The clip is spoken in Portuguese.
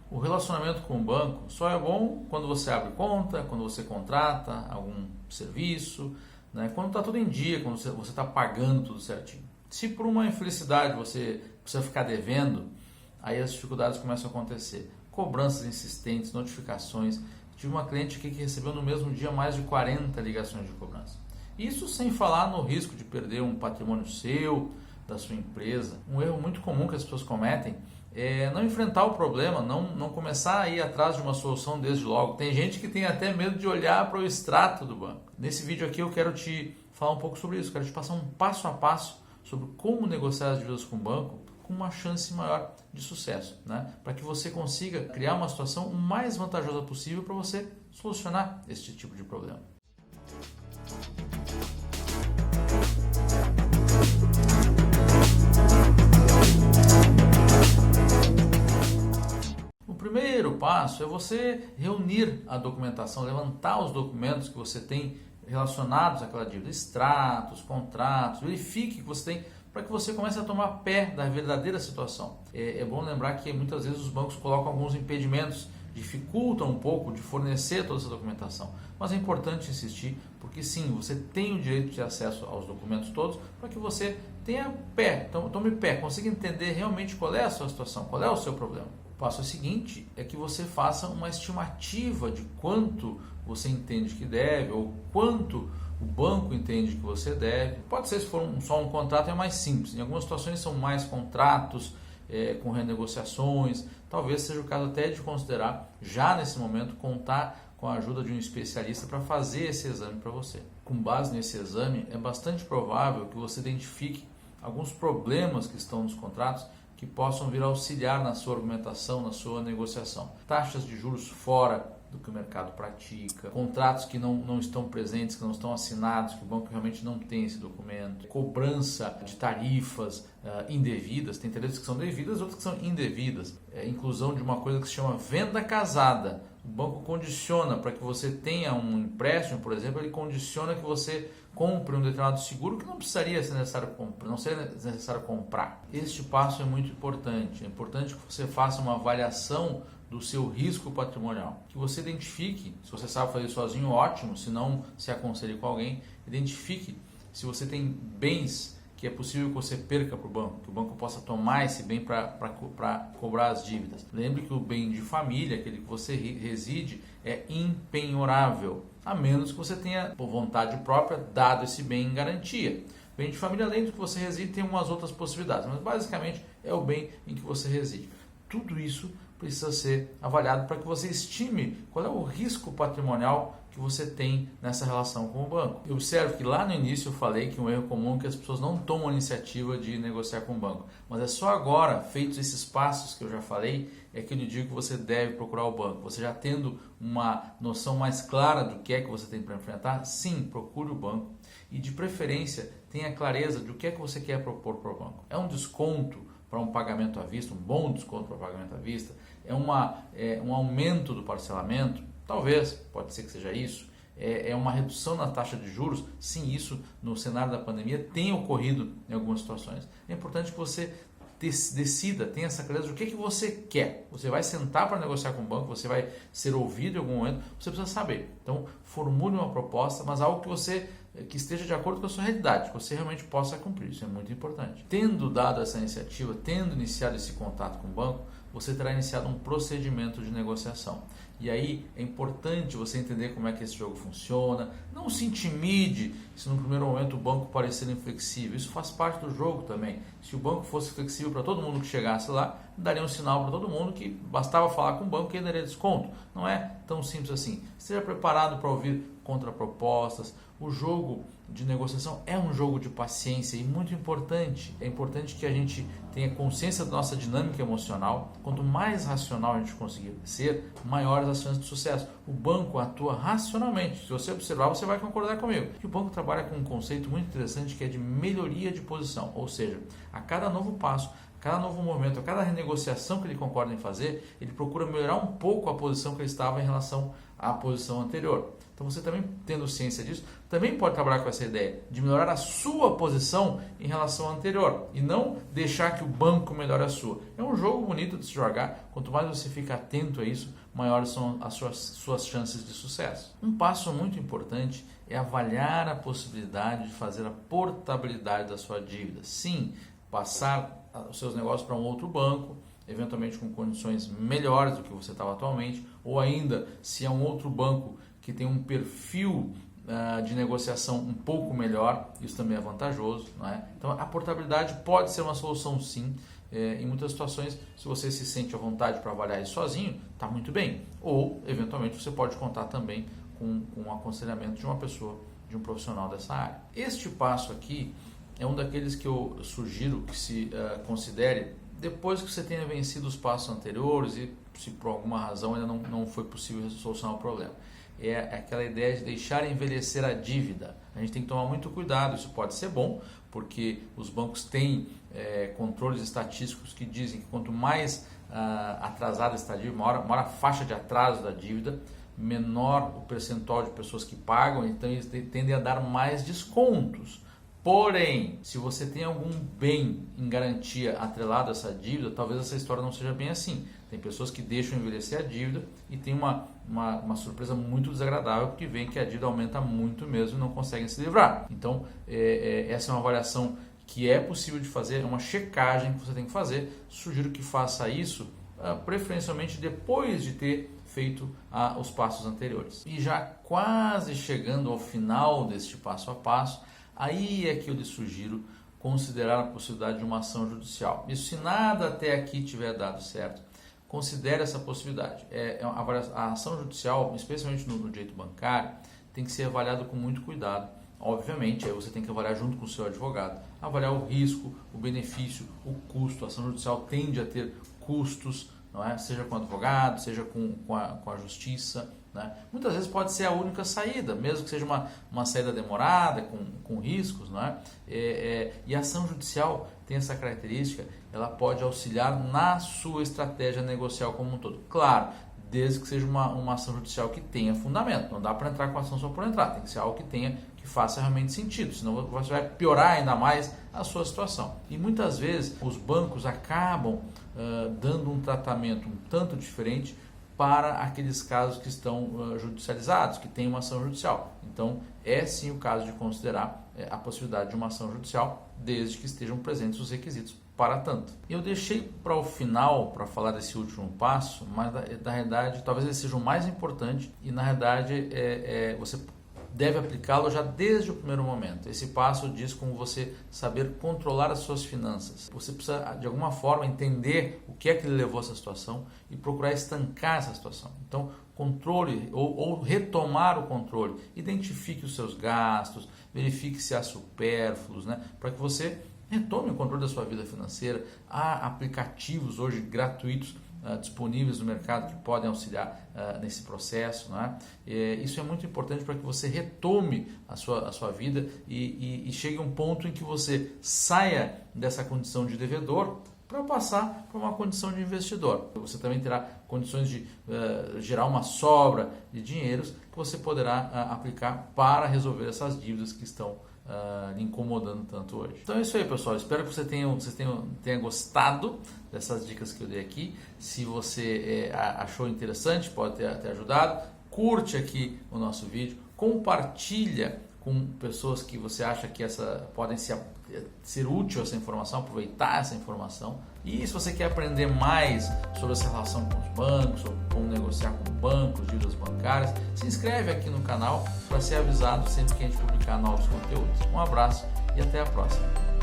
O relacionamento com o banco só é bom quando você abre conta, quando você contrata algum serviço, né? Quando está tudo em dia, quando você está pagando tudo certinho. Se por uma infelicidade você precisa ficar devendo, aí as dificuldades começam a acontecer. Cobranças insistentes, notificações. Tive uma cliente aqui que recebeu no mesmo dia mais de 40 ligações de cobrança. Isso sem falar no risco de perder um patrimônio seu, da sua empresa. Um erro muito comum que as pessoas cometem é não enfrentar o problema, não começar a ir atrás de uma solução desde logo. Tem gente que tem até medo de olhar para o extrato do banco. Nesse vídeo aqui eu quero te falar um pouco sobre isso, quero te passar um passo a passo sobre como negociar as dívidas com o banco com uma chance maior de sucesso, né? Para que você consiga criar uma situação o mais vantajosa possível para você solucionar esse tipo de problema. O primeiro passo é você reunir a documentação, levantar os documentos que você tem relacionados àquela dívida, extratos, contratos, verifique que você tem, para que você comece a tomar pé da verdadeira situação. É bom lembrar que muitas vezes os bancos colocam alguns impedimentos, dificultam um pouco de fornecer toda essa documentação, mas é importante insistir, porque sim, você tem o direito de ter acesso aos documentos todos, para que você tenha pé, tome pé, consiga entender realmente qual é a sua situação, qual é o seu problema. O passo seguinte é que você faça uma estimativa de quanto você entende que deve ou quanto o banco entende que você deve. Pode ser, se for só um contrato, é mais simples. Em algumas situações são mais contratos com renegociações. Talvez seja o caso até de considerar, já nesse momento, contar com a ajuda de um especialista para fazer esse exame para você. Com base nesse exame, é bastante provável que você identifique alguns problemas que estão nos contratos que possam vir a auxiliar na sua argumentação, na sua negociação. Taxas de juros fora do que o mercado pratica, contratos que não estão presentes, que não estão assinados, que o banco realmente não tem esse documento, cobrança de tarifas indevidas, tem tarifas que são devidas, outras que são indevidas, inclusão de uma coisa que se chama venda casada. O banco condiciona para que você tenha um empréstimo, por exemplo, ele condiciona que você compre um determinado seguro que não precisaria ser necessário comprar, não seria necessário comprar. Este passo é muito importante. É importante que você faça uma avaliação do seu risco patrimonial, que você identifique, se você sabe fazer sozinho, ótimo, se não, se aconselhe com alguém, identifique se você tem bens que é possível que você perca para o banco, que o banco possa tomar esse bem para cobrar as dívidas. Lembre que o bem de família, aquele que você reside, é impenhorável, a menos que você tenha, por vontade própria, dado esse bem em garantia. Bem de família, além do que você reside, tem umas outras possibilidades, mas basicamente é o bem em que você reside. Tudo isso precisa ser avaliado para que você estime qual é o risco patrimonial que você tem nessa relação com o banco. Eu observo que lá no início eu falei que um erro comum é que as pessoas não tomam a iniciativa de negociar com o banco, mas é só agora, feitos esses passos que eu já falei, é que eu lhe digo que você deve procurar o banco. Você já tendo uma noção mais clara do que é que você tem para enfrentar, sim, procure o banco e de preferência tenha clareza do que é que você quer propor para o banco. É um desconto para um pagamento à vista, um bom desconto para pagamento à vista, é um aumento do parcelamento, talvez, pode ser que seja isso, é uma redução na taxa de juros, sim, isso no cenário da pandemia tem ocorrido em algumas situações. É importante que você decida, tenha essa clareza do que você quer. Você vai sentar para negociar com o banco, você vai ser ouvido em algum momento, você precisa saber. Então, formule uma proposta, mas algo que esteja de acordo com a sua realidade, que você realmente possa cumprir. Isso é muito importante. Tendo dado essa iniciativa, tendo iniciado esse contato com o banco, você terá iniciado um procedimento de negociação. E aí é importante você entender como é que esse jogo funciona. Não se intimide se no primeiro momento o banco parecer inflexível. Isso faz parte do jogo também. Se o banco fosse flexível para todo mundo que chegasse lá, daria um sinal para todo mundo que bastava falar com o banco que ele daria desconto. Não é tão simples assim. Esteja preparado para ouvir contrapropostas. O jogo de negociação é um jogo de paciência e muito importante. É importante que a gente tenha consciência da nossa dinâmica emocional. Quanto mais racional a gente conseguir ser, maiores as chances de sucesso. O banco atua racionalmente. Se você observar, você vai concordar comigo. O banco trabalha com um conceito muito interessante que é de melhoria de posição. Ou seja, a cada novo passo, cada novo movimento, cada renegociação que ele concorda em fazer, ele procura melhorar um pouco a posição que ele estava em relação à posição anterior. Então você também, tendo ciência disso, também pode trabalhar com essa ideia de melhorar a sua posição em relação à anterior e não deixar que o banco melhore a sua. É um jogo bonito de se jogar, quanto mais você fica atento a isso, maiores são as suas chances de sucesso. Um passo muito importante é avaliar a possibilidade de fazer a portabilidade da sua dívida. Sim, passar os seus negócios para um outro banco, eventualmente com condições melhores do que você estava atualmente, ou ainda, se é um outro banco que tem um perfil de negociação um pouco melhor, isso também é vantajoso, não é? Então a portabilidade pode ser uma solução sim, em muitas situações, se você se sente à vontade para avaliar isso sozinho, está muito bem, ou eventualmente você pode contar também com um aconselhamento de uma pessoa, de um profissional dessa área. Este passo aqui é um daqueles que eu sugiro que se considere depois que você tenha vencido os passos anteriores e se por alguma razão ainda não foi possível solucionar o problema. É aquela ideia de deixar envelhecer a dívida. A gente tem que tomar muito cuidado, isso pode ser bom, porque os bancos têm controles estatísticos que dizem que quanto mais atrasada está a dívida, maior a faixa de atraso da dívida, menor o percentual de pessoas que pagam, então eles tendem a dar mais descontos. Porém, se você tem algum bem em garantia atrelado a essa dívida, talvez essa história não seja bem assim. Tem pessoas que deixam envelhecer a dívida e tem uma surpresa muito desagradável, porque veem que a dívida aumenta muito mesmo e não conseguem se livrar. Então, essa é uma avaliação que é possível de fazer, é uma checagem que você tem que fazer. Sugiro que faça isso, preferencialmente depois de ter feito os passos anteriores. E já quase chegando ao final deste passo a passo, aí é que eu lhe sugiro considerar a possibilidade de uma ação judicial. Isso, se nada até aqui tiver dado certo, considere essa possibilidade. A ação judicial, especialmente no direito bancário, tem que ser avaliada com muito cuidado. Obviamente, aí você tem que avaliar junto com o seu advogado, avaliar o risco, o benefício, o custo. A ação judicial tende a ter custos, não é? Seja com o advogado, seja com a justiça. Né? Muitas vezes pode ser a única saída, mesmo que seja uma saída demorada, com riscos. Não é? E a ação judicial tem essa característica, ela pode auxiliar na sua estratégia negocial como um todo. Claro, desde que seja uma ação judicial que tenha fundamento. Não dá para entrar com a ação só por entrar, tem que ser algo que faça realmente sentido, senão você vai piorar ainda mais a sua situação. E muitas vezes os bancos acabam dando um tratamento um tanto diferente para aqueles casos que estão judicializados, que tem uma ação judicial. Então, é sim o caso de considerar a possibilidade de uma ação judicial, desde que estejam presentes os requisitos para tanto. Eu deixei para o final para falar desse último passo, mas na realidade talvez ele seja o mais importante e na realidade você deve aplicá-lo já desde o primeiro momento. Esse passo diz como você saber controlar as suas finanças. Você precisa de alguma forma entender o que é que lhe levou a essa situação e procurar estancar essa situação. Então, controle ou retomar o controle. Identifique os seus gastos, verifique se há supérfluos, né? Para que você retome o controle da sua vida financeira. Há aplicativos hoje gratuitos disponíveis no mercado que podem auxiliar nesse processo. Não é? Isso é muito importante para que você retome a sua vida e chegue a um ponto em que você saia dessa condição de devedor para passar para uma condição de investidor. Você também terá condições de gerar uma sobra de dinheiros que você poderá aplicar para resolver essas dívidas que estão lhe incomodando tanto hoje. Então é isso aí, pessoal. Espero que vocês tenham gostado dessas dicas que eu dei aqui. Se você achou interessante, pode ter ajudado, curte aqui o nosso vídeo, compartilha com pessoas que você acha que podem ser útil essa informação, aproveitar essa informação. E se você quer aprender mais sobre essa relação com os bancos, sobre como negociar com bancos, dívidas bancárias, se inscreve aqui no canal para ser avisado sempre que a gente publicar novos conteúdos. Um abraço e até a próxima.